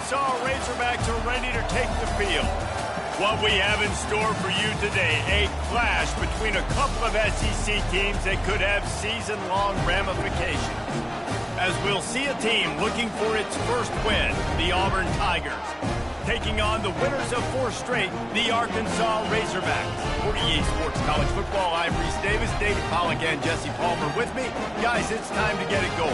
Arkansas Razorbacks are ready to take the field. What we have in store for you today, a clash between a couple of SEC teams that could have season-long ramifications. As we'll see a team looking for its first win, the Auburn Tigers, taking on the winners of 4 straight, the Arkansas Razorbacks. For EA Sports College Football, I'm Reese Davis, David Pollack, and Jesse Palmer with me. Guys, it's time to get it going.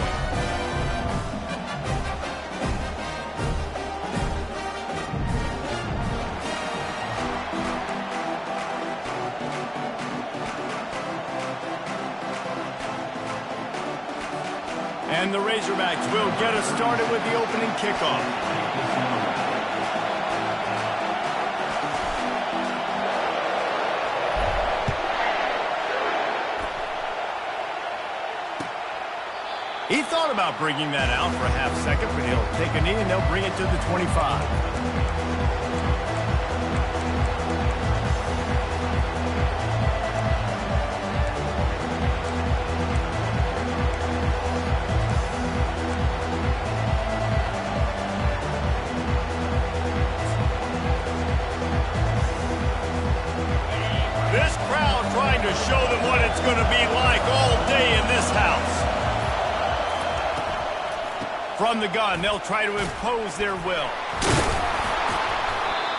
And the Razorbacks will get us started with the opening kickoff. He thought about bringing that out for a half second, but he'll take a knee and they'll bring it to the 25. This crowd trying to show them what it's going to be like all day in this house. From the gun, they'll try to impose their will.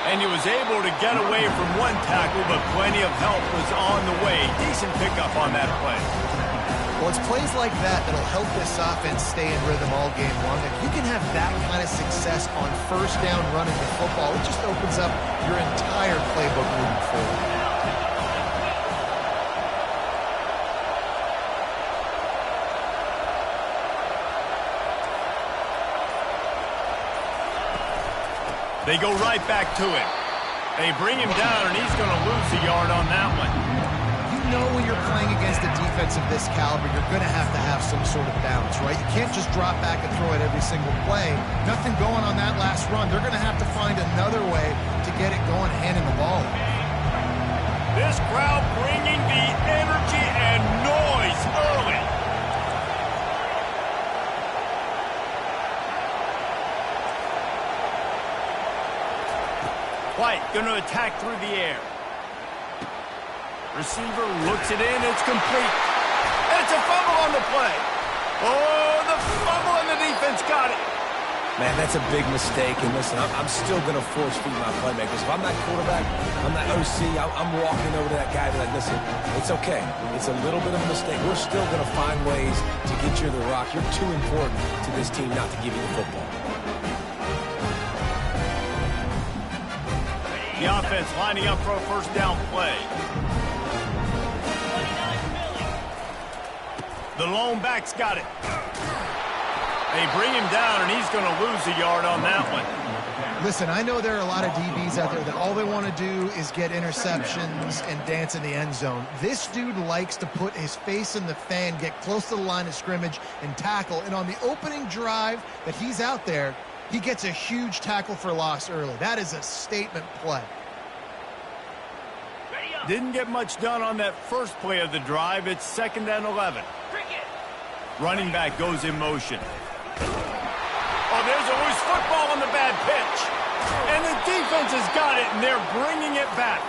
And he was able to get away from one tackle, but plenty of help was on the way. Decent pickup on that play. Well, it's plays like that that'll help this offense stay in rhythm all game long. If you can have that kind of success on first down running the football, it just opens up your entire playbook moving forward. They go right back to it. They bring him down, and he's going to lose a yard on that one. You know when you're playing against a defense of this caliber, you're going to have some sort of balance, right? You can't just drop back and throw it every single play. Nothing going on that last run. They're going to have to find another way to get it going, handing the ball. This crowd bringing the energy and noise early. White going to attack through the air. Receiver looks it in. It's complete. It's a fumble on the play. Oh, the fumble and the defense got it. Man, that's a big mistake. And listen, I'm still going to force feed my playmakers. If I'm that quarterback, I'm that OC, I'm walking over to that guy and be like, listen, it's okay. It's a little bit of a mistake. We're still going to find ways to get you the rock. You're too important to this team not to give you the football. The offense lining up for a first down play. The lone back's got it. They bring him down, and he's going to lose a yard on that one. Listen, I know there are a lot of DBs out there that all they want to do is get interceptions and dance in the end zone. This dude likes to put his face in the fan, get close to the line of scrimmage, and tackle. And on the opening drive that he's out there, he gets a huge tackle for loss early. That is a statement play. Didn't get much done on that first play of the drive. It's 2nd and 11. Running back goes in motion. Oh, there's a loose football on the bad pitch. And the defense has got it, and they're bringing it back.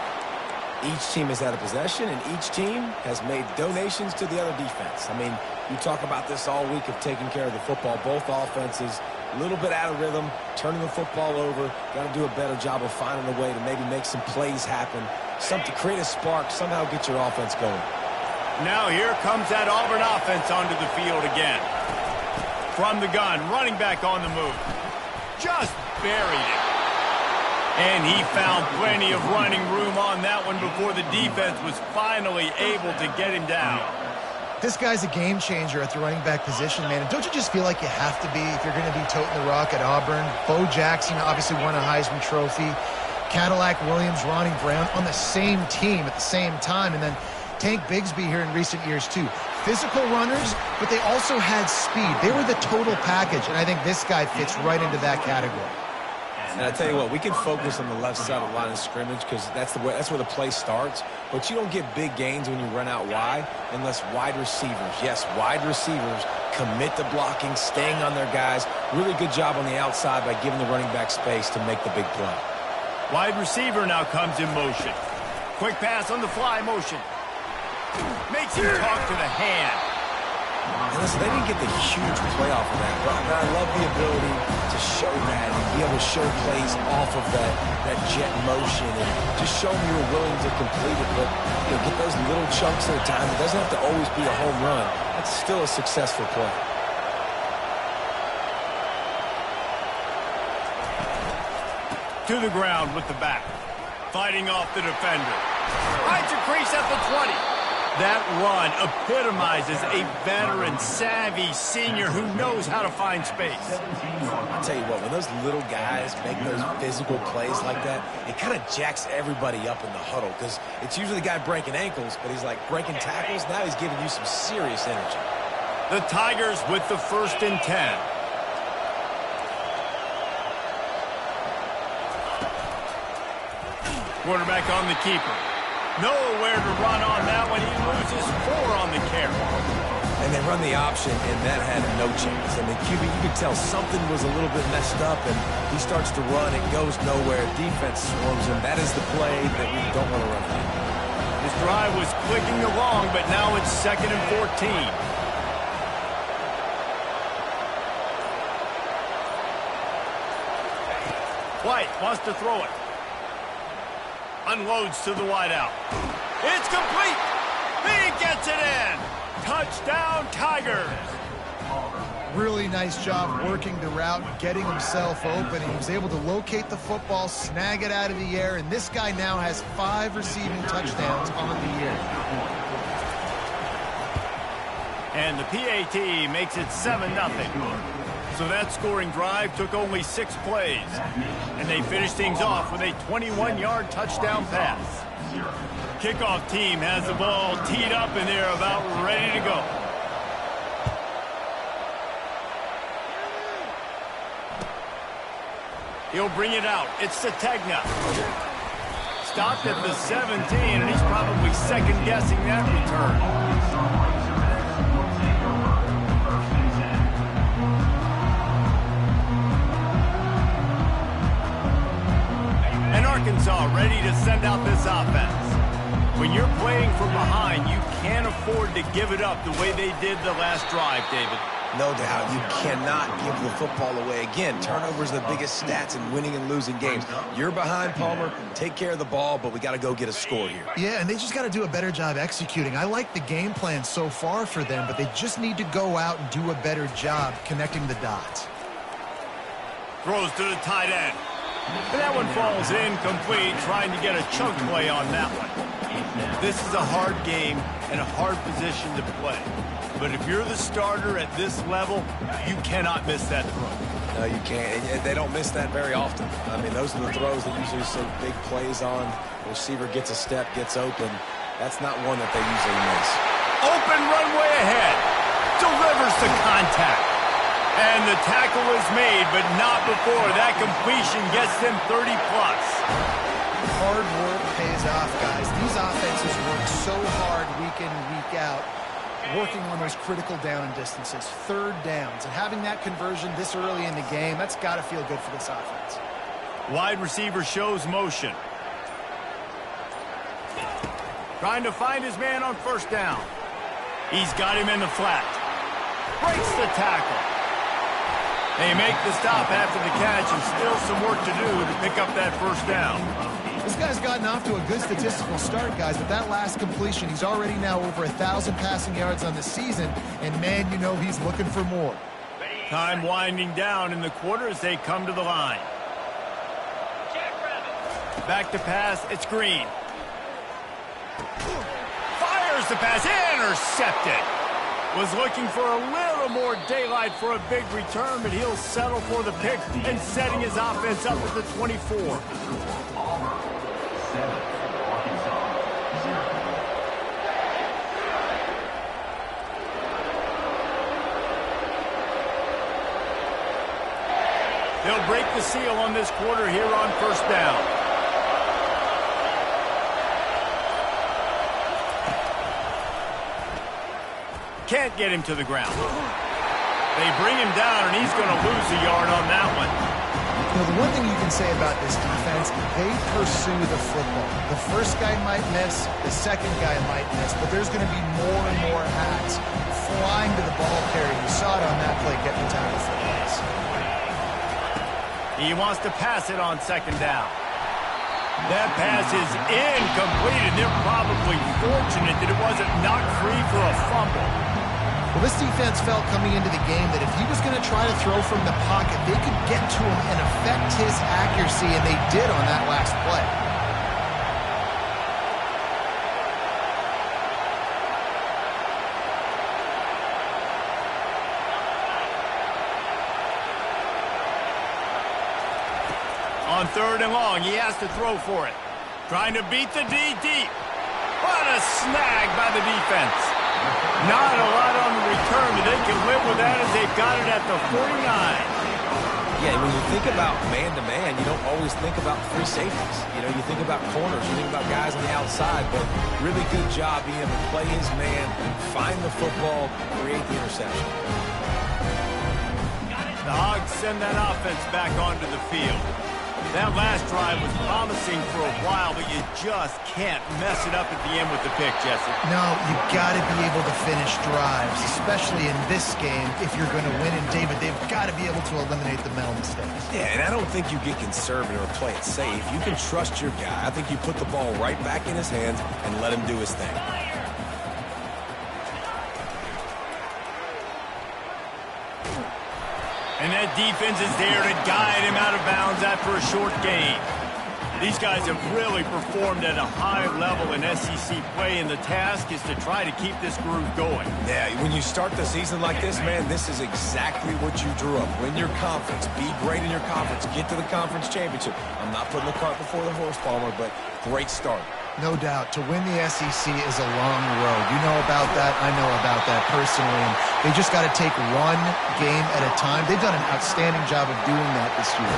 Each team has had a possession, and each team has made donations to the other defense. I mean, you talk about this all week of taking care of the football. Both offenses, a little bit out of rhythm, turning the football over. Got to do a better job of finding a way to maybe make some plays happen. Something, create a spark, somehow get your offense going. Now here comes that Auburn offense onto the field again. From the gun, running back on the move. Just buried it. And he found plenty of running room on that one before the defense was finally able to get him down. This guy's a game changer at the running back position, man. And don't you just feel like you have to be if you're going to be toting the rock at Auburn? Bo Jackson obviously won a Heisman Trophy. Cadillac Williams, Ronnie Brown on the same team at the same time. And then Tank Bigsby here in recent years, too. Physical runners, but they also had speed. They were the total package, and I think this guy fits right into that category. And I tell you what, we can focus on the left side of the line of scrimmage because that's where the play starts. But you don't get big gains when you run out wide unless wide receivers, yes, wide receivers, commit to blocking, staying on their guys, Really good job on the outside by giving the running back space to make the big play. Wide receiver now comes in motion. Quick pass on the fly motion. Makes him talk to the hand. And listen, they didn't get the huge play off of that, but I love the ability to show that and be able to show plays off of that jet motion and just show them you were willing to complete it, but get those little chunks at a time. It doesn't have to always be a home run. That's still a successful play. To the ground with the back. Fighting off the defender. Finds a crease at the 20. That run epitomizes a veteran, savvy senior who knows how to find space. I'll tell you what, when those little guys make those physical plays like that, it kind of jacks everybody up in the huddle because it's usually the guy breaking ankles, but he's like breaking tackles. Now he's giving you some serious energy. The Tigers with the 1st and 10. Quarterback on the keeper. Nowhere to run on that one. He loses 4 on the carry. And they run the option, and that had no chance. I mean, QB, you could tell something was a little bit messed up, and he starts to run. It goes nowhere. Defense swarms him. That is the play that we don't want to run back. This drive was clicking along, but now it's 2nd and 14. White wants to throw it. Unloads to the wideout. It's complete. He gets it in. Touchdown, Tigers. Really nice job working the route, getting himself open. He was able to locate the football, snag it out of the air, and this guy now has 5 receiving touchdowns on the year. And the PAT makes it 7-0. So that scoring drive took only 6 plays. And they finished things off with a 21-yard touchdown pass. Kickoff team has the ball teed up and they're about ready to go. He'll bring it out. It's Sategna. Stopped at the 17, and he's probably second-guessing that return. And Arkansas ready to send out this offense. When you're playing from behind, you can't afford to give it up the way they did the last drive, David. No doubt. You cannot give the football away. Again, turnovers are the biggest stats in winning and losing games. You're behind, Palmer. Take care of the ball, but we got to go get a score here. Yeah, and they just got to do a better job executing. I like the game plan so far for them, but they just need to go out and do a better job connecting the dots. Throws to the tight end. And that one falls incomplete, trying to get a chunk play on that one. This is a hard game and a hard position to play. But if you're the starter at this level, you cannot miss that throw. No, you can't. And they don't miss that very often. I mean, those are the throws that usually see big plays on. The receiver gets a step, gets open. That's not one that they usually miss. Open runway ahead. Delivers the contact. And the tackle is made, but not before that completion gets them 30-plus. Hard work pays off, guys. These offenses work so hard week in and week out, working on those critical down and distances, 3rd downs. And having that conversion this early in the game, that's got to feel good for this offense. Wide receiver shows motion. Trying to find his man on 1st down. He's got him in the flat. Breaks the tackle. They make the stop after the catch, and still some work to do to pick up that 1st down. This guy's gotten off to a good statistical start, guys, but that last completion, he's already now over 1,000 passing yards on the season, and man, you know he's looking for more. Time winding down in the quarter as they come to the line. Back to pass, it's Green. Fires the pass, intercepted. Was looking for a little more daylight for a big return, but he'll settle for the pick and setting his offense up at the 24. They'll break the seal on this quarter here on 1st down. Can't get him to the ground. They bring him down, and he's going to lose a yard on that one. You know, the one thing you can say about this defense, they pursue the football. The first guy might miss, the second guy might miss, but there's going to be more and more hats flying to the ball carrier. You saw it on that play getting the tackle for loss. He wants to pass it on second down. That pass is incomplete, and they're probably fortunate that it wasn't knocked free for a fumble. Well, this defense felt coming into the game that if he was going to try to throw from the pocket, they could get to him and affect his accuracy, and they did on that last play. On third and long, he has to throw for it. Trying to beat the D deep. What a snag by the defense. Not a lot on the return, but they can live with that as they've got it at the 49. Yeah, when you think about man-to-man, you don't always think about free safeties. You know, you think about corners, you think about guys on the outside, but really good job being able to play his man, find the football, create the interception. The Hogs send that offense back onto the field. That last drive was promising for a while, but you just can't mess it up at the end with the pick, Jesse. No, you got to be able to finish drives, especially in this game if you're going to win. And, David, they've got to be able to eliminate the mental mistakes. Yeah, and I don't think you get conservative or play it safe. You can trust your guy. I think you put the ball right back in his hands and let him do his thing. And that defense is there to guide him out of bounds after a short gain. These guys have really performed at a high level in SEC play, and the task is to try to keep this groove going. Yeah, when you start the season like this, man, this is exactly what you drew up. Win your conference, be great in your conference, get to the conference championship. I'm not putting the cart before the horse, Palmer, but great start. No doubt. To win the SEC is a long road. You know about that. I know about that personally. And they just got to take one game at a time. They've done an outstanding job of doing that this year.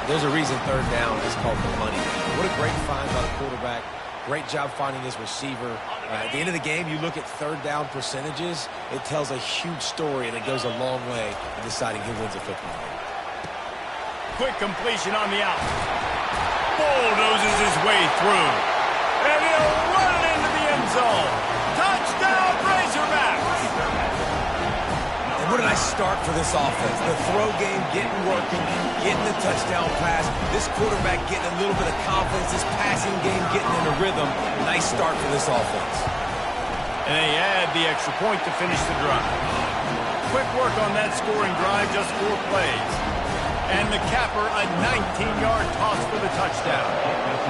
There's a reason third down is called the money. What a great find by the quarterback. Great job finding his receiver. At the end of the game, you look at third down percentages. It tells a huge story, and it goes a long way in deciding who wins a football game. Quick completion on the out. Bulldozes his way through. And he'll run it into the end zone. Touchdown, Razorbacks! And what a nice start for this offense. The throw game getting working, getting the touchdown pass. This quarterback getting a little bit of confidence. This passing game getting in a rhythm. Nice start for this offense. And they add the extra point to finish the drive. Quick work on that scoring drive, just 4 plays. And the capper, a 19-yard toss for the touchdown.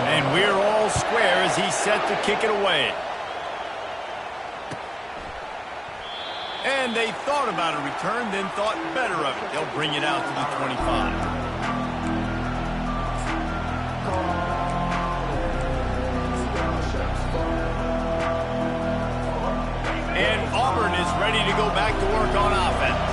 And we're all square as he's set to kick it away. And they thought about a return, then thought better of it. They'll bring it out to the 25. And Auburn is ready to go back to work on offense.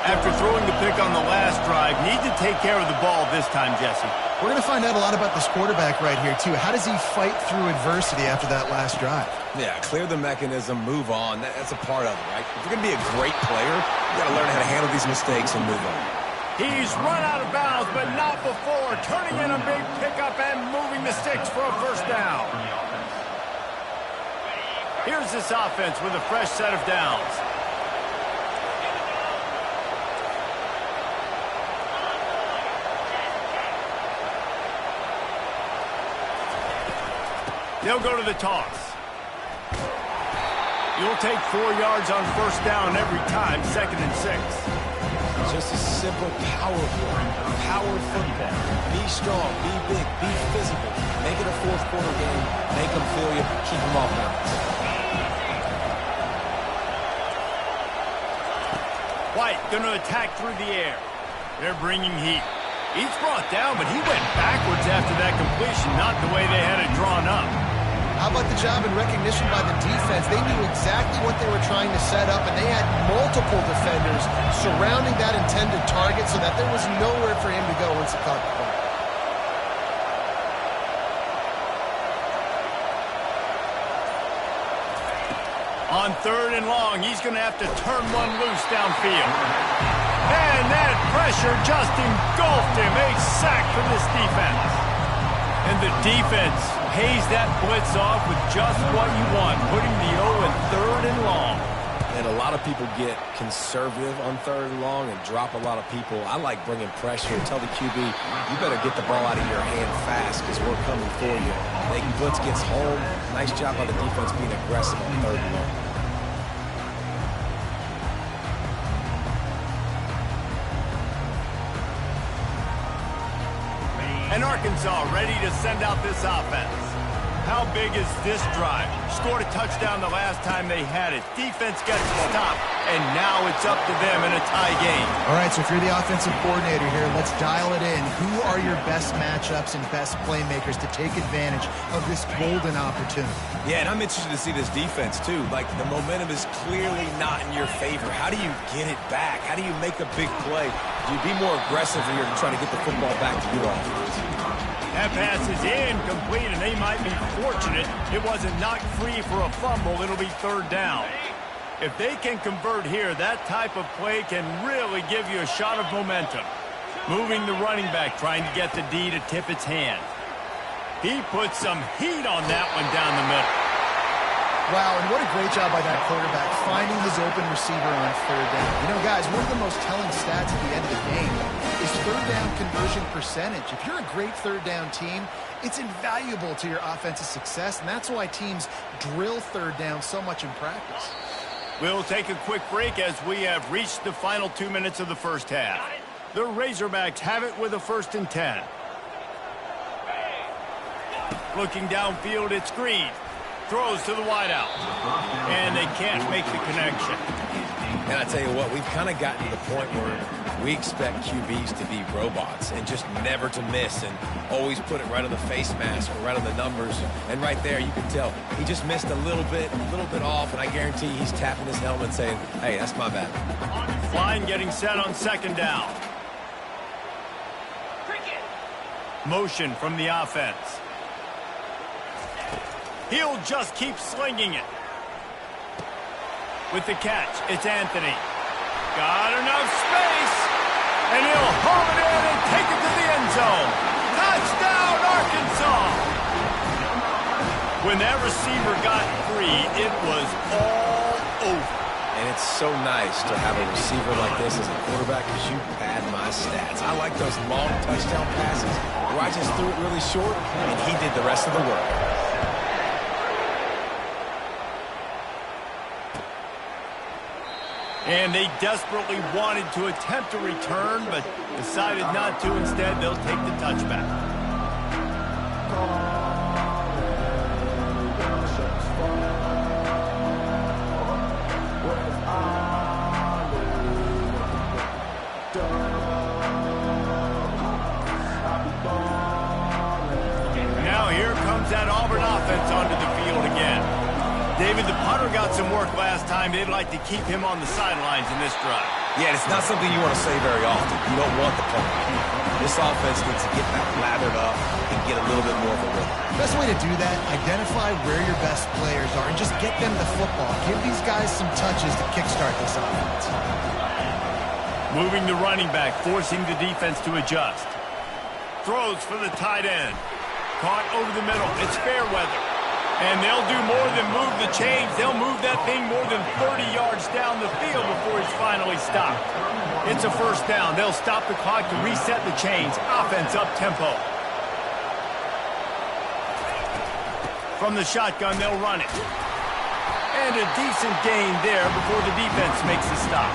After throwing the pick on the last drive, need to take care of the ball this time, Jesse. We're going to find out a lot about this quarterback right here, too. How does he fight through adversity after that last drive? Yeah, clear the mechanism, move on. That's a part of it, right? If you're going to be a great player, you got to learn how to handle these mistakes and move on. He's run out of bounds, but not before. Turning in a big pickup and moving the sticks for a first down. Here's this offense with a fresh set of downs. They'll go to the toss. You'll take 4 yards on first down every time, 2nd and 6. Just a simple power play. Power football. Be strong, be big, be physical. Make it a fourth quarter game. Make them feel you. Keep them off balance. White going to attack through the air. They're bringing heat. He's brought down, but he went backwards after that completion, not the way they had it drawn up. How about the job and recognition by the defense? They knew exactly what they were trying to set up, and they had multiple defenders surrounding that intended target so that there was nowhere for him to go once he caught the ball. On 3rd and long, he's going to have to turn one loose downfield. And that pressure just engulfed him. A sack from this defense. And the defense pays that blitz off with just what you want, putting the O in 3rd and long. And a lot of people get conservative on 3rd and long and drop a lot of people. I like bringing pressure. Tell the QB, you better get the ball out of your hand fast because we're coming for you. They blitz gets home. Nice job by the defense being aggressive on 3rd and long. And Arkansas ready to send out this offense. How big is this drive? Scored a touchdown the last time they had it. Defense gets a stop, and now it's up to them in a tie game. All right, so if you're the offensive coordinator here, let's dial it in. Who are your best matchups and best playmakers to take advantage of this golden opportunity? Yeah, and I'm interested to see this defense, too. Like, the momentum is clearly not in your favor. How do you get it back? How do you make a big play? Do you be more aggressive here to try to get the football back to your offense? That pass is incomplete, and they might be fortunate it wasn't knocked free for a fumble. It'll be 3rd down. If they can convert here, that type of play can really give you a shot of momentum. Moving the running back, trying to get the D to tip its hand. He put some heat on that one down the middle. Wow, and what a great job by that quarterback, finding his open receiver on 3rd down. You know, guys, one of the most telling stats at the end of the game is 3rd down conversion percentage. If you're a great 3rd down team, it's invaluable to your offensive success, and that's why teams drill 3rd down so much in practice. We'll take a quick break as we have reached the final 2 minutes of the first half. The Razorbacks have it with a 1st and 10. Looking downfield, it's Green. Throws to the wideout. And they can't make the connection. And I tell you what, we've kind of gotten to the point where we expect QBs to be robots and just never to miss and always put it right on the face mask or right on the numbers. And right there, you can tell he just missed a little bit off, and I guarantee he's tapping his helmet saying, hey, that's my bad. Line getting set on 2nd down. Motion from the offense. He'll just keep slinging it. With the catch, it's Anthony. Got enough space. And he'll haul it in and take it to the end zone. Touchdown, Arkansas! When that receiver got free, it was all over. And it's so nice to have a receiver like this as a quarterback because you pad my stats. I like those long touchdown passes where I just threw it really short and he did the rest of the work. And they desperately wanted to attempt a return, but decided not to. Instead, they'll take the touchback. Now here comes that Auburn offense onto the field again. David, the punter got some work last time. They'd like to keep him on the sidelines in this drive. Yeah, it's not something you want to say very often. You don't want the punter. This offense needs to get back lathered up and get a little bit more of a rhythm. Best way to do that, identify where your best players are and just get them the football. Give these guys some touches to kickstart this offense. Moving the running back, forcing the defense to adjust. Throws for the tight end. Caught over the middle. It's Fairweather. And they'll do more than move the chains. They'll move that thing more than 30 yards down the field before he's finally stopped. It's a 1st down. They'll stop the clock to reset the chains. Offense up tempo. From the shotgun, they'll run it. And a decent gain there before the defense makes the stop.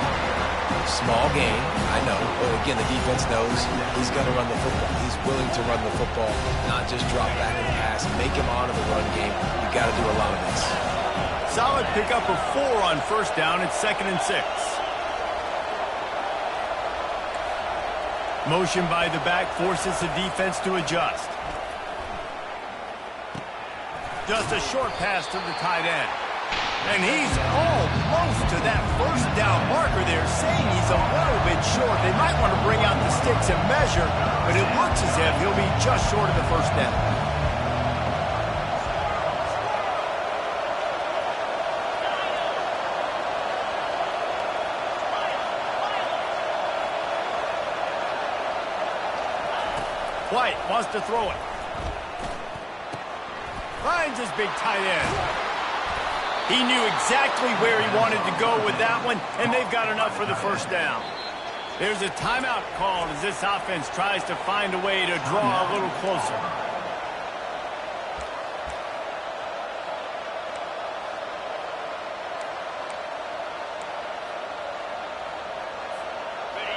Small gain, I know. But again, the defense knows he's going to run the football. He's willing to run the football, not just drop back and pass, make him honor the run game. You got to do a lot of this. Solid pickup of 4 on 1st down. It's 2nd and 6. Motion by the back forces the defense to adjust. Just a short pass to the tight end. And he's almost to that 1st down marker there, saying he's a little bit short. They might want to bring out the sticks and measure, but it looks as if he'll be just short of the 1st down. White wants to throw it. Finds his big tight end. He knew exactly where he wanted to go with that one, and they've got enough for the first down. There's a timeout called as this offense tries to find a way to draw a little closer.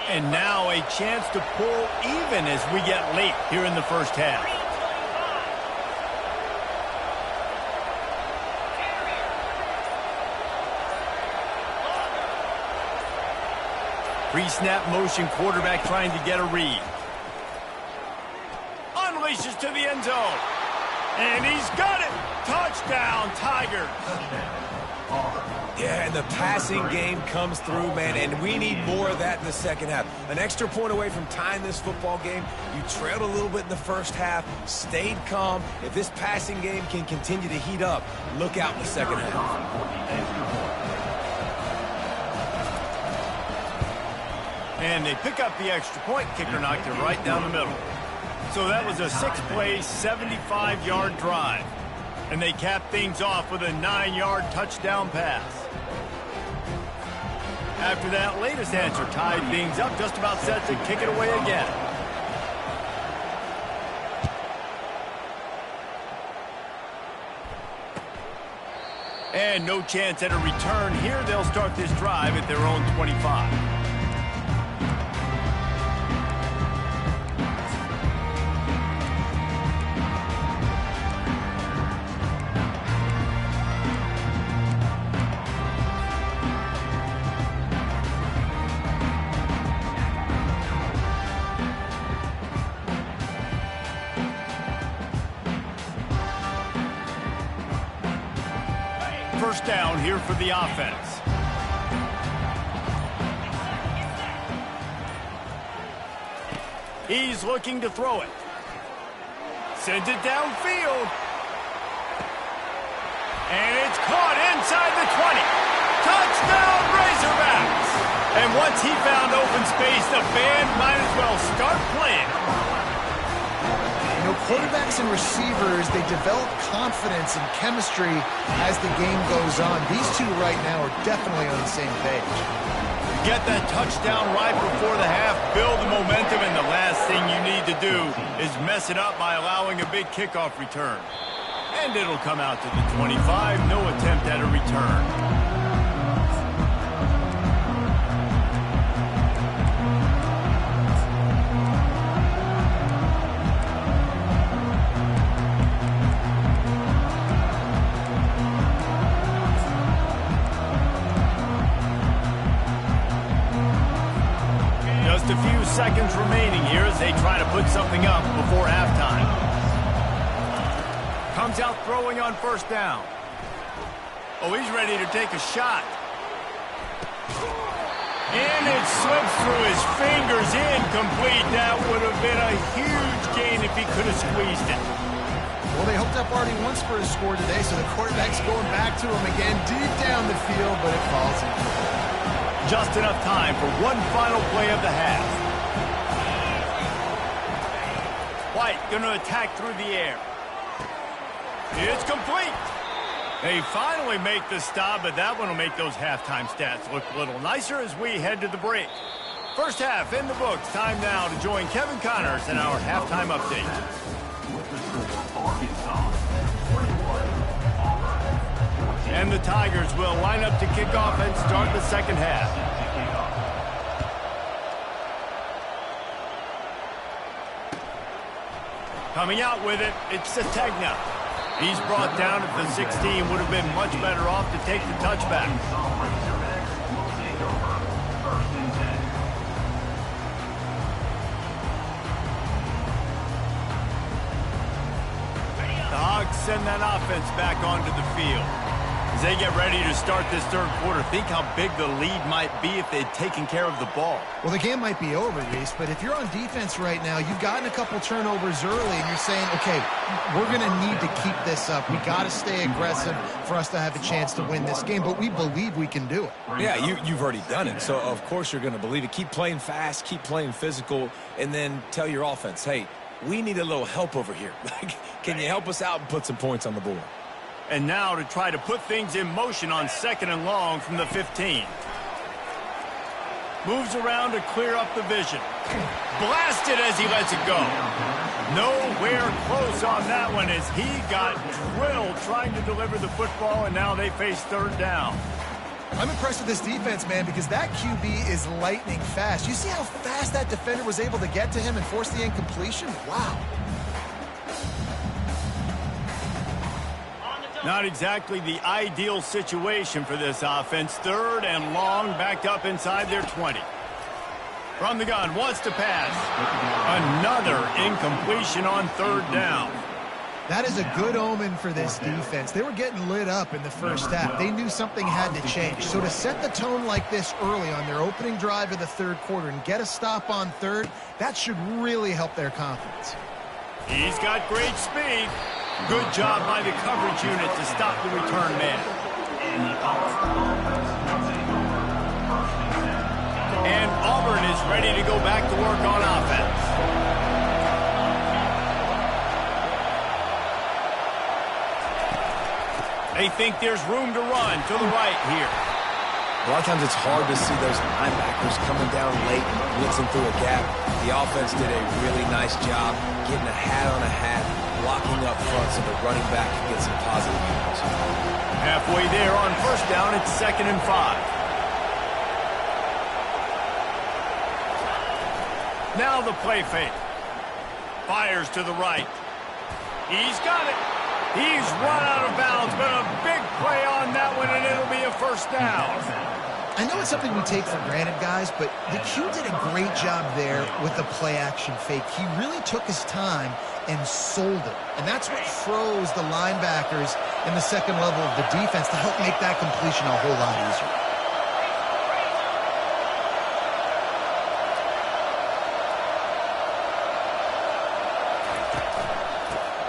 And now a chance to pull even as we get late here in the first half. Pre-snap motion, quarterback trying to get a read. Unleashes to the end zone. And he's got it. Touchdown, Tigers. Yeah, and the passing game comes through, man, and we need more of that in the second half. An extra point away from tying this football game. You trailed a little bit in the first half, stayed calm. If this passing game can continue to heat up, look out in the second half. And they pick up the extra point. Kicker knocked it right down the middle. So that was a 6-play, 75-yard drive. And they cap things off with a 9-yard touchdown pass. After that latest answer tied things up, just about set to kick it away again. And no chance at a return here. They'll start this drive at their own 25. First down here for the offense. He's looking to throw it. Sends it downfield. And it's caught inside the 20. Touchdown, Razorbacks! And once he found open space, the band might as well start playing. You know, quarterbacks and receivers, they develop confidence and chemistry as the game goes on. These two right now are definitely on the same page. Get that touchdown right before the half, build the momentum, and the last thing you need to do is mess it up by allowing a big kickoff return. And it'll come out to the 25, no attempt at a return. Just a few seconds remaining here as they try to put something up before halftime. Comes out throwing on first down. Oh, he's ready to take a shot. And it slips through his fingers, incomplete. That would have been a huge gain if he could have squeezed it. Well, they hooked up already once for a score today, so the quarterback's going back to him again deep down the field, but it falls incomplete. Just enough time for one final play of the half. White going to attack through the air. It's complete. They finally make the stop, but that one will make those halftime stats look a little nicer as we head to the break. First half in the books. Time now to join Kevin Connors in our halftime update. And the Tigers will line up to kick off and start the second half. Coming out with it, it's Sategna. He's brought down at the 16. Would have been much better off to take the touchback. The Hogs send that offense back onto the field. As they get ready to start this third quarter, think how big the lead might be if they'd taken care of the ball. Well, the game might be over, Reese, but if you're on defense right now, you've gotten a couple turnovers early, and you're saying, okay, we're going to need to keep this up. We got to stay aggressive for us to have a chance to win this game, but we believe we can do it. Yeah, you've already done it, so of course you're going to believe it. Keep playing fast, keep playing physical, and then tell your offense, hey, we need a little help over here. Can you help us out and put some points on the board? And now to try to put things in motion on 2nd and long from the 15. Moves around to clear up the vision. Blasted as he lets it go. Nowhere close on that one as he got drilled trying to deliver the football, and now they face 3rd down. I'm impressed with this defense, man, because that QB is lightning fast. You see how fast that defender was able to get to him and force the incompletion? Wow. Not exactly the ideal situation for this offense. 3rd and long, backed up inside their 20. From the gun, wants to pass. Another incompletion on 3rd down. That is a good omen for this defense. They were getting lit up in the first half. They knew something had to change. So to set the tone like this early on their opening drive of the 3rd quarter and get a stop on 3rd, that should really help their confidence. He's got great speed. Good job by the coverage unit to stop the return man. And Auburn is ready to go back to work on offense. They think there's room to run to the right here. A lot of times it's hard to see those linebackers coming down late, blitzing through a gap. The offense did a really nice job getting a hat on a hat, blocking up front so the running back can get some positive yards. Halfway there on 1st down, it's 2nd and 5. Now the play fake. Fires to the right. He's got it. He's run out of bounds, but a big play on that one, and it'll be a 1st down. I know it's something we take for granted, guys, but the Q did a great job there with the play-action fake. He really took his time and sold it, and that's what froze the linebackers in the 2nd level of the defense to help make that completion a whole lot easier.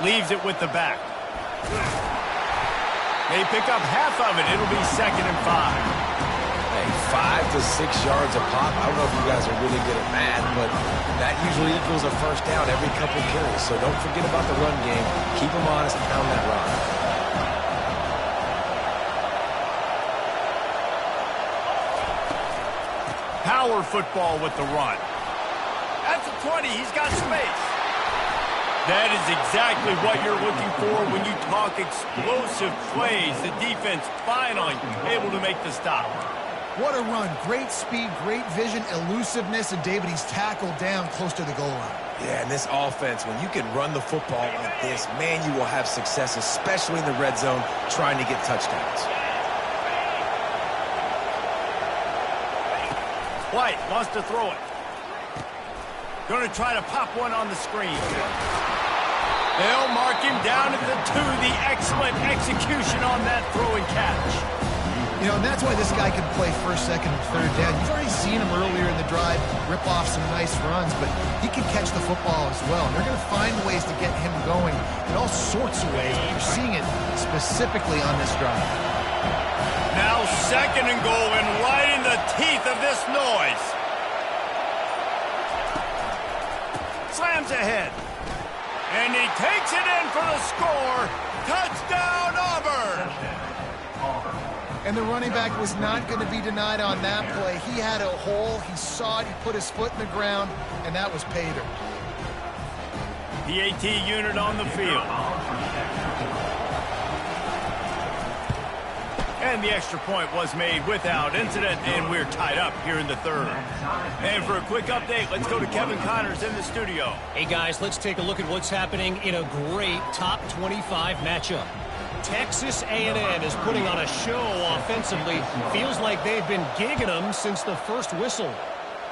Leaves it with the back. They pick up half of it. It'll be 2nd and 5. Hey, 5 to 6 yards a pop. I don't know if you guys are really good at math, but that usually equals a 1st down every couple carries. So don't forget about the run game. Keep them honest and pound that rock. Power football with the run. That's a 20. He's got space. That is exactly what you're looking for when you talk explosive plays. The defense finally able to make the stop. What a run. Great speed, great vision, elusiveness, and David, he's tackled down close to the goal line. Yeah, and this offense, when you can run the football like this, man, you will have success, especially in the red zone, trying to get touchdowns. White wants to throw it. Going to try to pop one on the screen. They'll mark him down at the 2. The excellent execution on that throw and catch. You know, and that's why this guy can play 1st, 2nd, and 3rd down. You've already seen him earlier in the drive rip off some nice runs, but he can catch the football as well. And they're going to find ways to get him going in all sorts of ways, but you're seeing it specifically on this drive. Now 2nd and goal, and right in the teeth of this noise. Slams ahead. And he takes it in for the score. Touchdown, Auburn! And the running back was not going to be denied on that play. He had a hole. He saw it. He put his foot in the ground, and that was pay dirt. The AT unit on the field. And the extra point was made without incident, and we're tied up here in the 3rd. And for a quick update, let's go to Kevin Connors in the studio. Hey, guys, let's take a look at what's happening in a great top 25 matchup. Texas A&M is putting on a show offensively. Feels like they've been gigging them since the first whistle.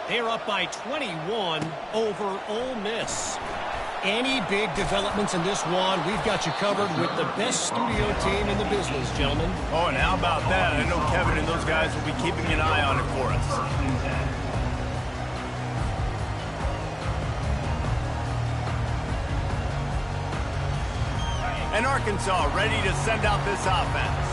They're up by 21 over Ole Miss. Any big developments in this one, we've got you covered with the best studio team in the business, gentlemen. Oh, and how about that? I know Kevin and those guys will be keeping an eye on it for us. And Arkansas ready to send out this offense.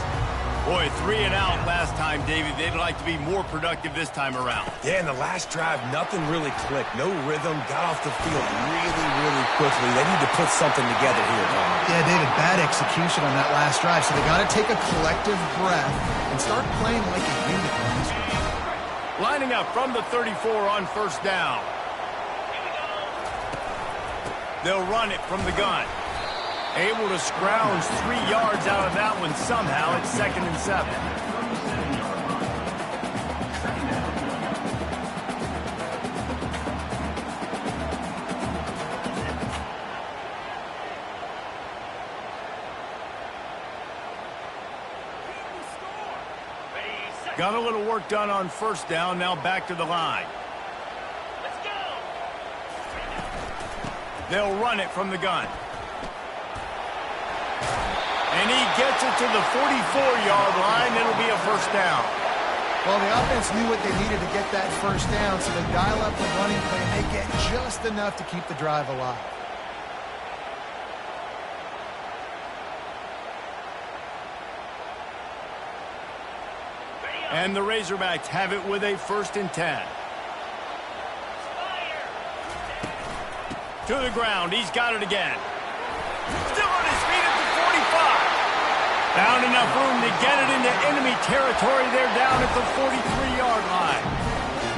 Boy, 3 and out last time, David. They'd like to be more productive this time around. Yeah, in the last drive, nothing really clicked. No rhythm. Got off the field really quickly. They need to put something together here, Tom. Yeah, David, bad execution on that last drive. So they got to take a collective breath and start playing like a unit on this one. Lining up from the 34 on first down. They'll run it from the gun. Able to scrounge 3 yards out of that one somehow. It's 2nd and 7. Got a little work done on first down. Now back to the line. Let's go. They'll run it from the gun. And he gets it to the 44-yard line. It'll be a first down. Well, the offense knew what they needed to get that first down, so they dial up the running play, and they get just enough to keep the drive alive. And the Razorbacks have it with a 1st and 10. To the ground. He's got it again. Still on his feet at the 45. Found enough room to get it into enemy territory. They're down at the 43-yard line.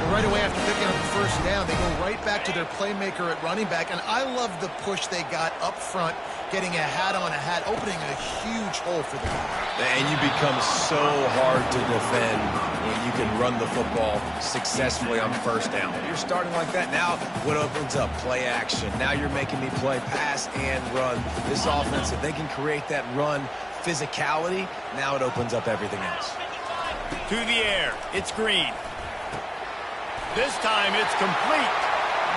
Well, right away after picking up the first down, they go right back to their playmaker at running back. And I love the push they got up front, getting a hat on a hat, opening a huge hole for the guy. And you become so hard to defend when you can run the football successfully on first down. When you're starting like that, now what opens up? Play action. Now you're making me play pass and run. This offense, if they can create that run physicality, now it opens up everything else. To the air. It's Green. This time it's complete.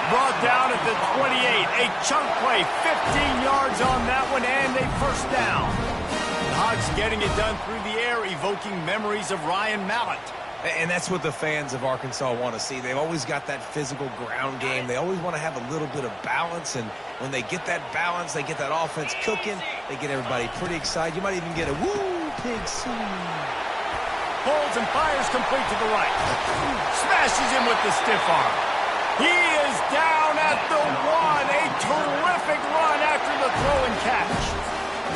Brought down at the 28. A chunk play. 15 yards on that one and a first down. Hogs getting it done through the air, evoking memories of Ryan Mallett. And that's what the fans of Arkansas want to see. They've always got that physical ground game. They always want to have a little bit of balance, and when they get that balance, they get that offense cooking, they get everybody pretty excited. You might even get a woo, pig soon. Holds and fires complete to the right. Smashes him with the stiff arm. He is down at the 1. A terrific run after the throw and catch.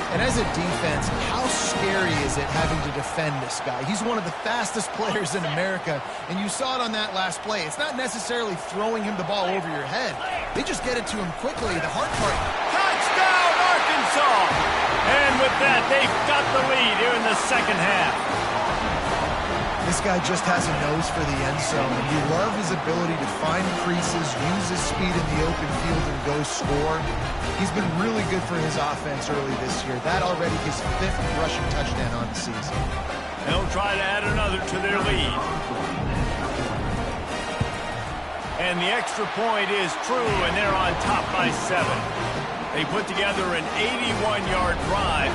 And as a defense, how scary is it having to defend this guy? He's one of the fastest players in America, and you saw it on that last play. It's not necessarily throwing him the ball over your head. They just get it to him quickly. The hard part. Touchdown, Arkansas! And with that, they've got the lead here in the second half. This guy just has a nose for the end zone, and you love his ability to find creases, use his speed in the open field, and go score. He's been really good for his offense early this year. That already his 5th rushing touchdown on the season. They'll try to add another to their lead. And the extra point is true, and they're on top by 7. They put together an 81-yard drive,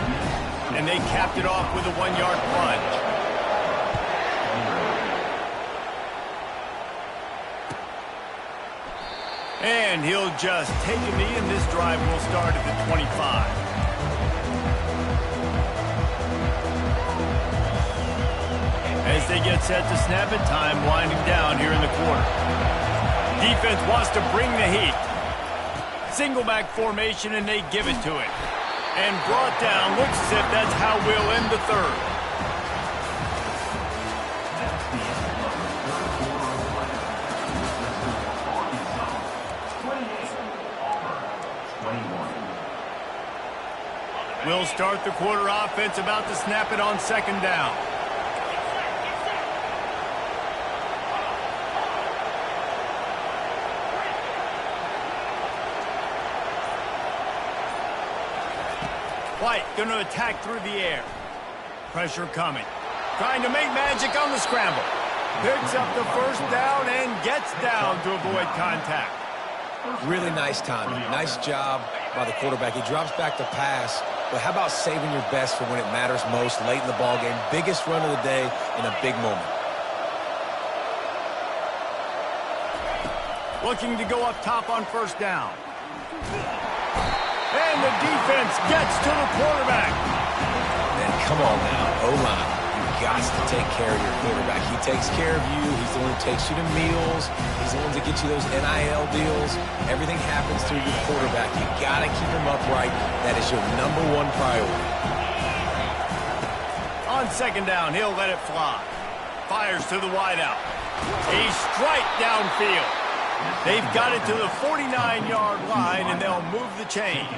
and they capped it off with a 1-yard plunge. And he'll just take a knee, and this drive will start at the 25. As they get set to snap it, time winding down here in the quarter. Defense wants to bring the heat. Single back formation, and they give it to it. And brought down. Looks as if that's how we'll end the third. We'll start the quarter offense, about to snap it on second down. White going to attack through the air. Pressure coming. Trying to make magic on the scramble. Picks up the first down and gets down to avoid contact. Really nice timing. Nice job by the quarterback. He drops back to pass. But how about saving your best for when it matters most, late in the ball game? Biggest run of the day in a big moment. Looking to go up top on first down. And the defense gets to the quarterback. Man, come on now, O-line. You got to take care of your quarterback. He takes care of you. He's the one who takes you to meals. He's the one that gets you those NIL deals. Everything happens through your quarterback. You got to keep him upright. That is your #1 priority. On second down, he'll let it fly. Fires to the wideout. A strike downfield. They've got it to the 49-yard line, and they'll move the chains.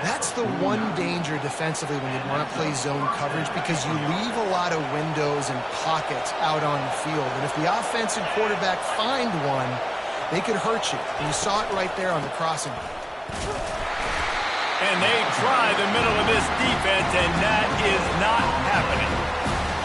That's the one danger defensively when you want to play zone coverage, because you leave a lot of windows and pockets out on the field. And if the offensive quarterback find one, they could hurt you. And you saw it right there on the crossing. And they try the middle of this defense, and that is not happening.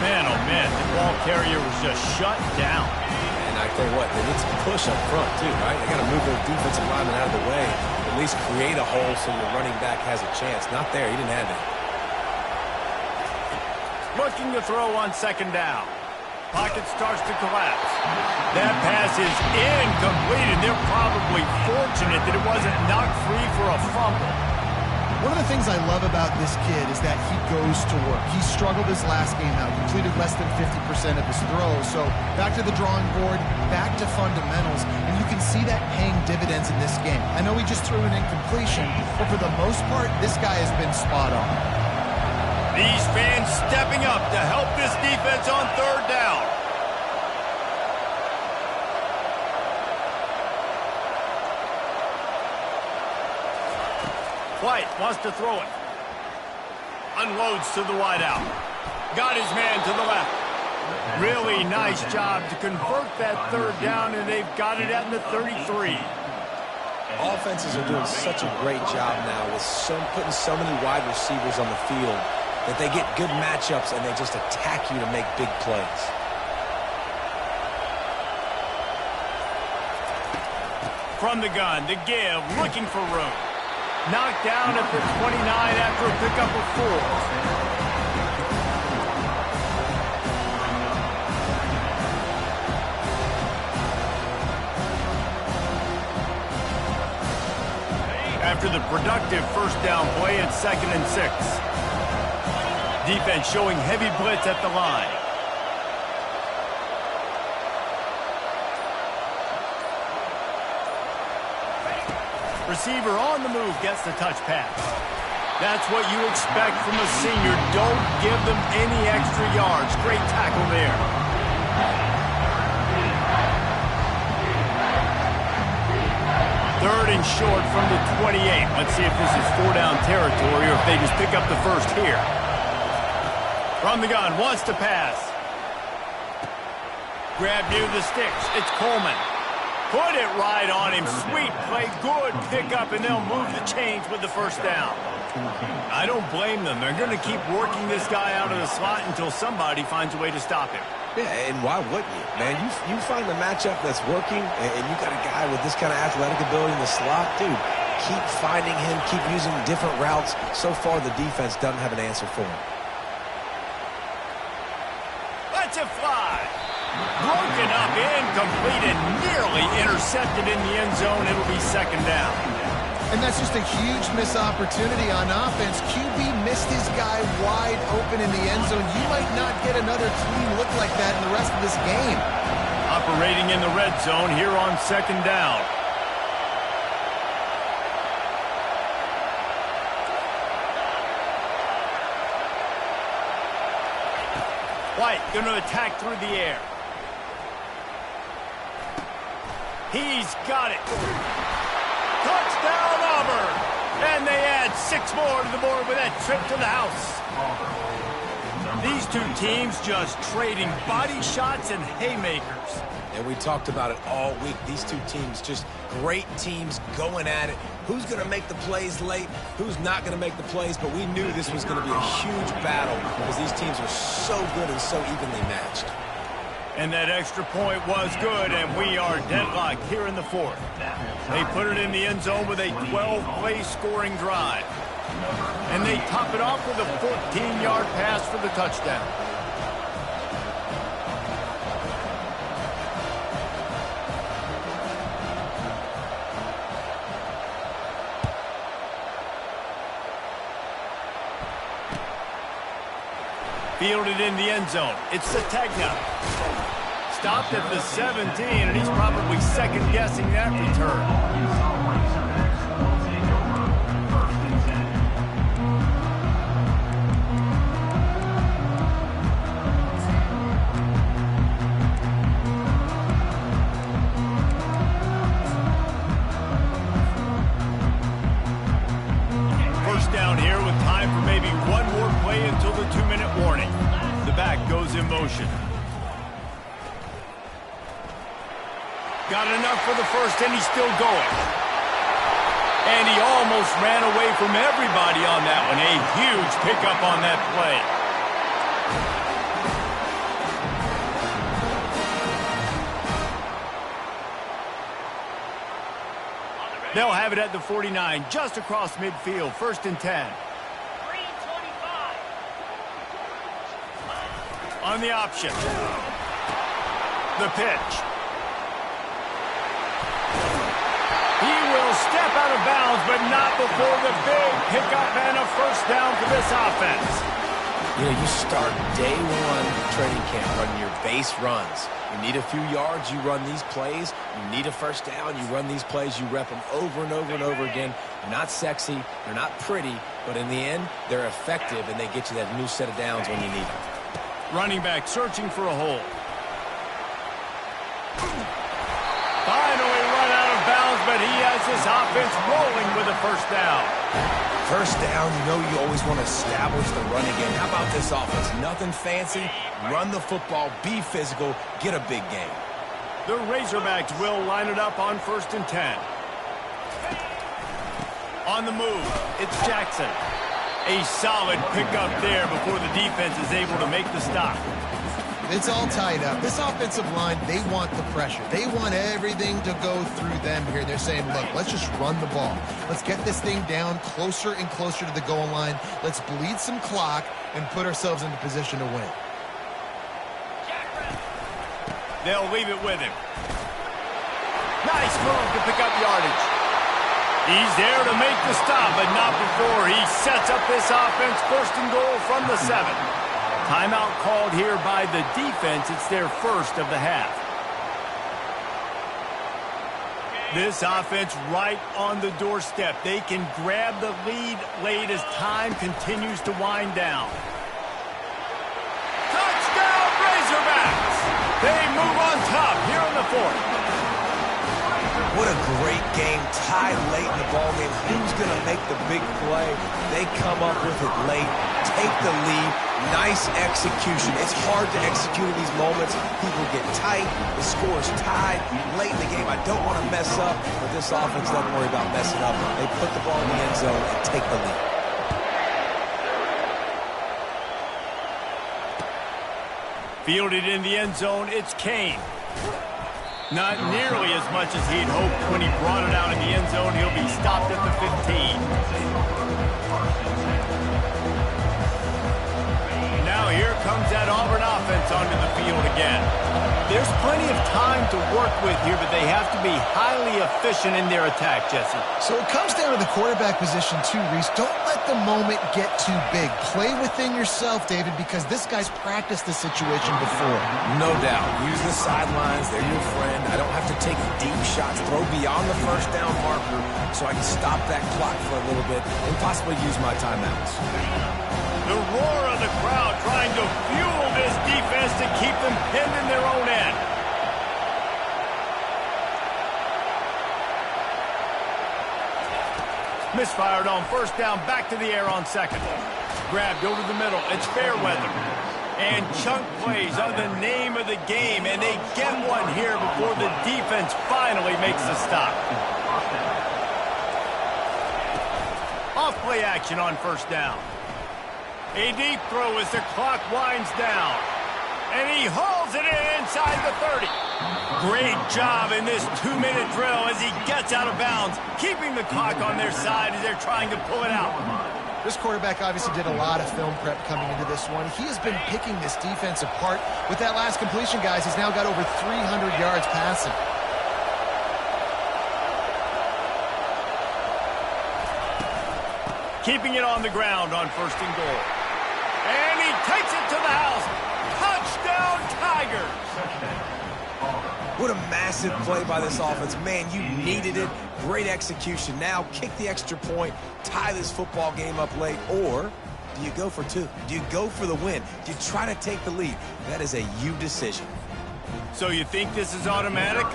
Man, oh man, the ball carrier was just shut down. And I tell you what, they need some push up front too, right? They got to move those defensive linemen out of the way. At least create a hole so your running back has a chance. Not there. He didn't have it. Looking to throw on second down. Pocket starts to collapse. That pass is incomplete, and they're probably fortunate that it wasn't knocked free for a fumble. One of the things I love about this kid is that he goes to work. He struggled his last game out, completed less than 50% of his throws. So back to the drawing board, back to fundamentals, and you can see that paying dividends in this game. I know he just threw an incompletion, but for the most part, this guy has been spot on. These fans stepping up to help this defense on third down. White wants to throw it. Unloads to the wideout. Got his man to the left. Really nice job to convert that third down, and they've got it at the 33. Offenses are doing such a great job now with putting so many wide receivers on the field that they get good matchups and they just attack you to make big plays. From the gun, the give, looking for room. Knocked down at the 29 after a pickup of 4. After the productive first down play at 2nd and 6. Defense showing heavy blitz at the line. Receiver on the move gets the touch pass. That's what you expect from a senior. Don't give them any extra yards. Great tackle there. Third and short from the 28. Let's see if this is 4-down territory or if they just pick up the first here. From the gun, wants to pass. Grab near the sticks. It's Coleman. Put it right on him. Sweet play, good pickup, and they'll move the chains with the first down. I don't blame them. They're going to keep working this guy out of the slot until somebody finds a way to stop him. Yeah, and why wouldn't you? Man, you find a matchup that's working, and you got a guy with this kind of athletic ability in the slot, dude, keep finding him, keep using different routes. So far, the defense doesn't have an answer for him. Let's it fly. Broken up, incomplete, and nearly intercepted in the end zone. It'll be 2nd down. And that's just a huge missed opportunity on offense. QB missed his guy wide open in the end zone. You might not get another clean look like that in the rest of this game. Operating in the red zone here on 2nd down. White going to attack through the air. He's got it. Touchdown, Auburn. And they add 6 more to the board with that trip to the house. These two teams just trading body shots and haymakers. And we talked about it all week. These two teams, just great teams going at it. Who's going to make the plays late? Who's not going to make the plays? But we knew this was going to be a huge battle because these teams are so good and so evenly matched. And that extra point was good, and we are deadlocked here in the 4th. They put it in the end zone with a 12-play scoring drive. And they top it off with a 14-yard pass for the touchdown. Fielded in the end zone. It's Sategna. Stopped at the 17, and he's probably second-guessing that return. Down here with time for maybe one more play until the 2-minute warning. The back goes in motion. Got enough for the first, and he's still going. And he almost ran away from everybody on that one. A huge pickup on that play. They'll have it at the 49, just across midfield, 1st and 10. On the option. The pitch. He will step out of bounds, but not before the big pickup and a first down for this offense. You know, you start day one training camp running your base runs. You need a few yards, you run these plays. You need a first down, you run these plays. You rep them over and over and over again. They're not sexy, they're not pretty, but in the end, they're effective, and they get you that new set of downs when you need them. Running back searching for a hole. Finally run out of bounds, but he has this offense rolling with a first down. First down, you know you always want to establish the running game. How about this offense? Nothing fancy. Run the football, be physical, get a big game. The Razorbacks will line it up on 1st and 10. On the move, it's Jackson. A solid pickup there before the defense is able to make the stop. It's all tied up. This offensive line, they want the pressure. They want everything to go through them here. They're saying, look, let's just run the ball. Let's get this thing down closer and closer to the goal line. Let's bleed some clock and put ourselves into position to win. They'll leave it with him. Nice move to pick up yardage. He's there to make the stop, but not before he sets up this offense 1st and goal from the 7. Timeout called here by the defense. It's their first of the half. This offense right on the doorstep. They can grab the lead late as time continues to wind down. Touchdown, Razorbacks! They move on top here in the 4th. What a great game, tied late in the ballgame. Who's going to make the big play? They come up with it late, take the lead. Nice execution. It's hard to execute in these moments. People get tight. The score is tied late in the game. I don't want to mess up, but this offense doesn't worry about messing up. They put the ball in the end zone and take the lead. Fielded in the end zone, it's Kane. Not nearly as much as he'd hoped when he brought it out in the end zone. He'll be stopped at the 15. Now here comes that Auburn offense onto the field again. There's plenty of time to work with here, but they have to be highly efficient in their attack, Jesse. So it comes down to the quarterback position too, Reese. Don't let the moment get too big. Play within yourself, David, because this guy's practiced the situation before. No doubt. Use the sidelines. They're your friend. I don't have to take deep shots, throw beyond the first down marker so I can stop that clock for a little bit and possibly use my timeouts. The roar of the crowd trying to fuel this defense to keep them pinned in their own end. Misfired on 1st down, back to the air on 2nd. Grabbed over the middle, it's Fairweather. And chunk plays are the name of the game, and they get one here before the defense finally makes the stop. Off play action on 1st down. A deep throw as the clock winds down. And he hauls it in inside the 30. Great job in this 2-minute drill as he gets out of bounds, keeping the clock on their side as they're trying to pull it out. This quarterback obviously did a lot of film prep coming into this one. He has been picking this defense apart. With that last completion, guys, he's now got over 300 yards passing. Keeping it on the ground on 1st and goal. And he takes it to the house. Touchdown, Tigers. What a massive play by this offense. Man, you needed it. Great execution. Now kick the extra point, tie this football game up late, or do you go for two? Do you go for the win? Do you try to take the lead? That is a you decision. So you think this is automatic?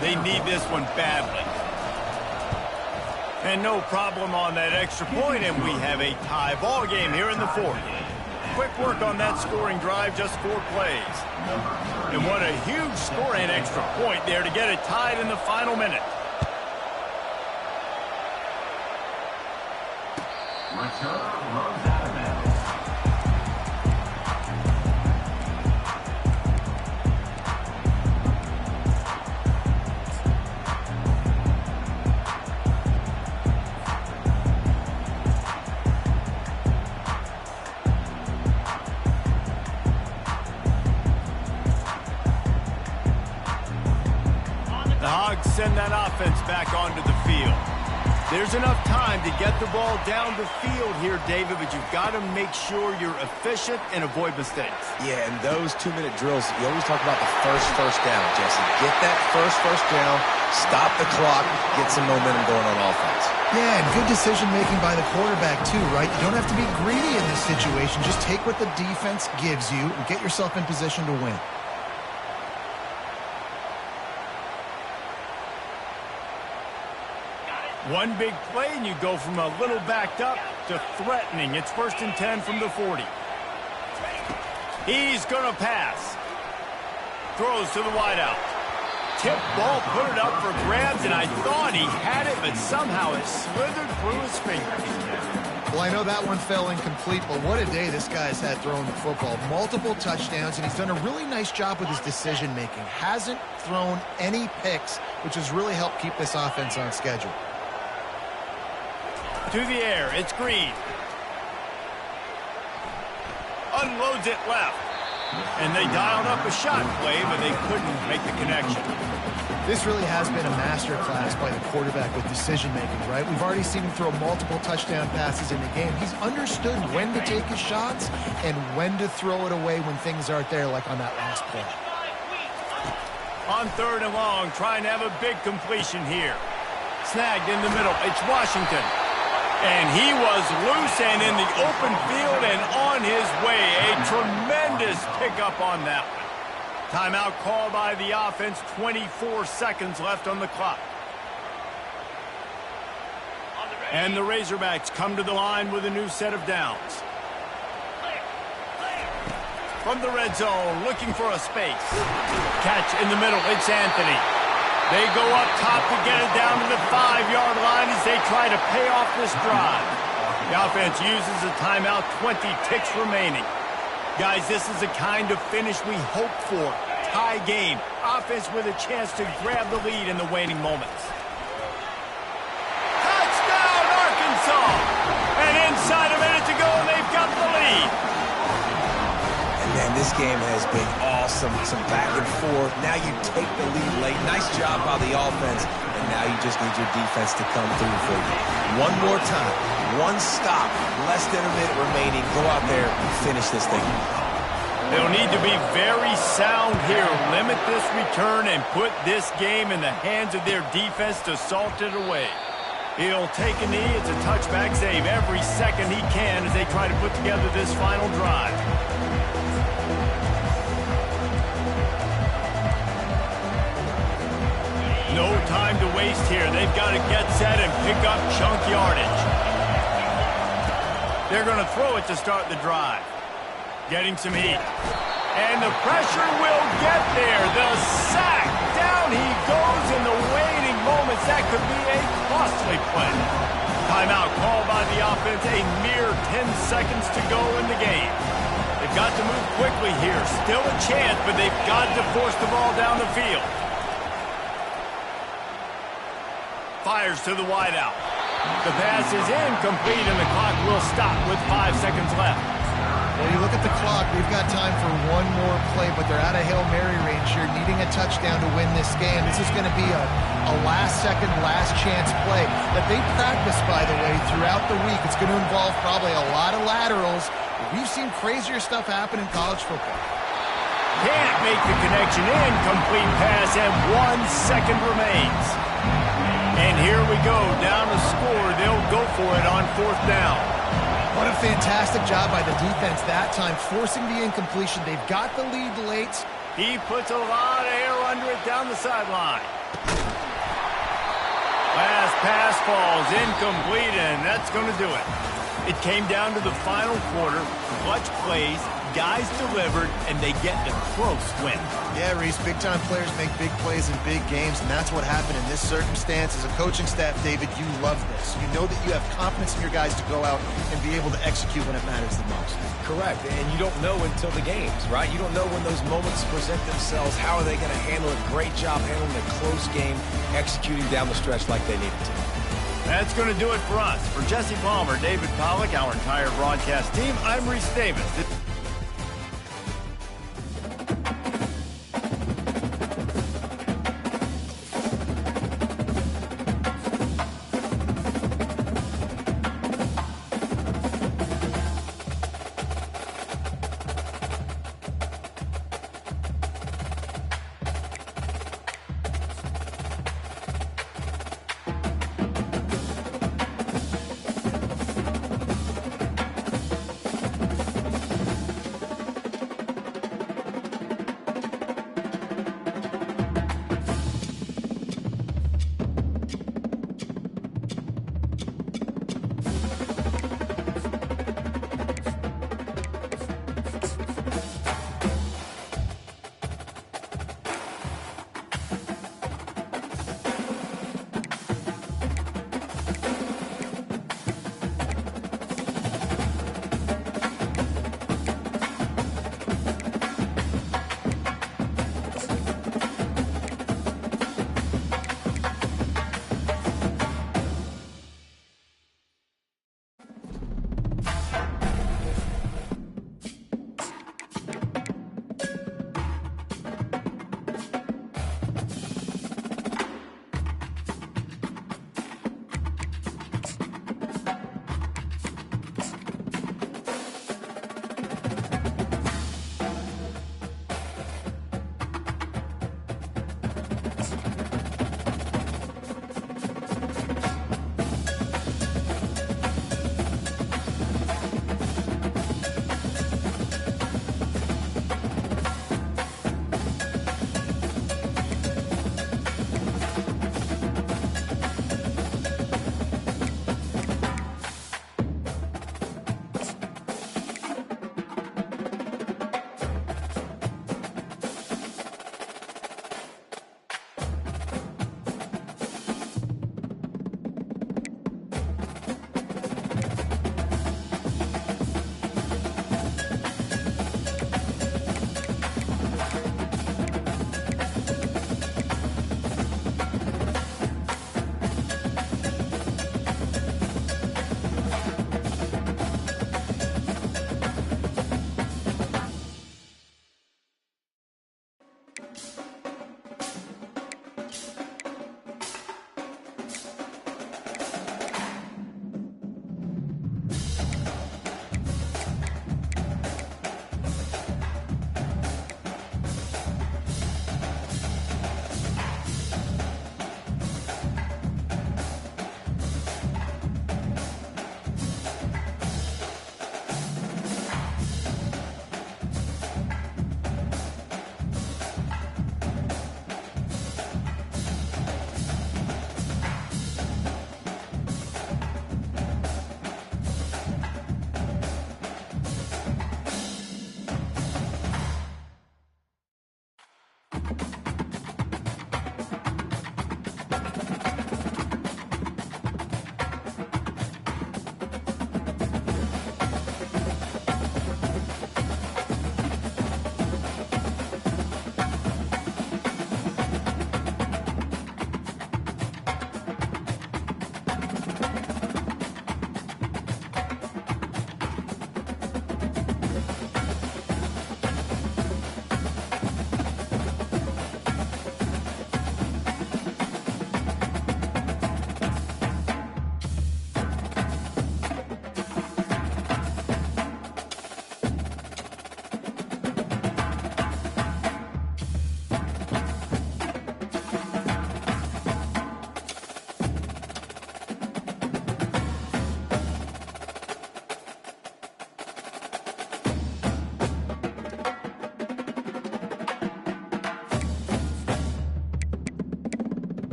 They need this one badly. And no problem on that extra point, and we have a tie ball game here in the fourth. Quick work on that scoring drive, just 4 plays. And what a huge score and extra point there to get it tied in the final minute. The Hogs send that offense back onto the field. There's enough time to get the ball down the field here, David, but you've got to make sure you're efficient and avoid mistakes. Yeah, and those 2-minute drills, you always talk about the first down, Jesse. Get that first down, stop the clock, get some momentum going on offense. Yeah, and good decision-making by the quarterback, too, right? You don't have to be greedy in this situation. Just take what the defense gives you and get yourself in position to win. One big play, and you go from a little backed up to threatening. It's 1st and 10 from the 40. He's going to pass. Throws to the wideout. Tip ball, put it up for grabs, and I thought he had it, but somehow it slithered through his fingers. Well, I know that one fell incomplete, but what a day this guy's had throwing the football. Multiple touchdowns, and he's done a really nice job with his decision-making. Hasn't thrown any picks, which has really helped keep this offense on schedule. To the air, it's Green. Unloads it left. And they dialed up a shot play, but they couldn't make the connection. This really has been a masterclass by the quarterback with decision-making, right? We've already seen him throw multiple touchdown passes in the game. He's understood when to take his shots and when to throw it away when things aren't there, like on that last play. On 3rd and long, trying to have a big completion here. Snagged in the middle. It's Washington. And he was loose and in the open field and on his way. A tremendous pickup on that one. Timeout call by the offense. 24 seconds left on the clock. And the Razorbacks come to the line with a new set of downs. From the red zone, looking for a space. Catch in the middle. It's Anthony. They go up top to get it down to the 5-yard line as they try to pay off this drive. The offense uses a timeout, 20 ticks remaining. Guys, this is the kind of finish we hope for. Tie game. Offense with a chance to grab the lead in the waning moments. Touchdown, Arkansas! And inside a minute to go, and they've got the lead. Man, this game has been awesome. Some back and forth. Now you take the lead late. Nice job by the offense. And now you just need your defense to come through for you. One more time. One stop. Less than a minute remaining. Go out there and finish this thing. They'll need to be very sound here. Limit this return and put this game in the hands of their defense to salt it away. He'll take a knee. It's a touchback save every second he can as they try to put together this final drive. No time to waste here. They've got to get set and pick up chunk yardage. They're going to throw it to start the drive. Getting some heat. And the pressure will get there. The sack. Down he goes in the waning moments. That could be a costly play. Timeout called by the offense. A mere 10 seconds to go in the game. They've got to move quickly here. Still a chance, but they've got to force the ball down the field. Fires to the wideout. The pass is incomplete, and the clock will stop with 5 seconds left. Well, you look at the clock. We've got time for one more play, but they're out of Hail Mary range here, needing a touchdown to win this game. This is going to be a last-second, last-chance play that they practice, by the way, throughout the week. It's going to involve probably a lot of laterals. We've seen crazier stuff happen in college football. Can't make the connection. Incomplete pass, and 1 second remains. And here we go, down to score. They'll go for it on 4th down. What a fantastic job by the defense that time, forcing the incompletion. They've got the lead late. He puts a lot of air under it down the sideline. Last pass falls incomplete, and that's going to do it. It came down to the final quarter. Clutch plays, guys delivered, and they get the close win. Yeah, Reese, big-time players make big plays in big games, and that's what happened in this circumstance. As a coaching staff, David, you love this. You know that you have confidence in your guys to go out and be able to execute when it matters the most. Correct, and you don't know until the games, right? You don't know when those moments present themselves. How are they going to handle it? Great job handling a close game, executing down the stretch like they needed to. That's going to do it for us. For Jesse Palmer, David Pollack, our entire broadcast team, I'm Reese Davis.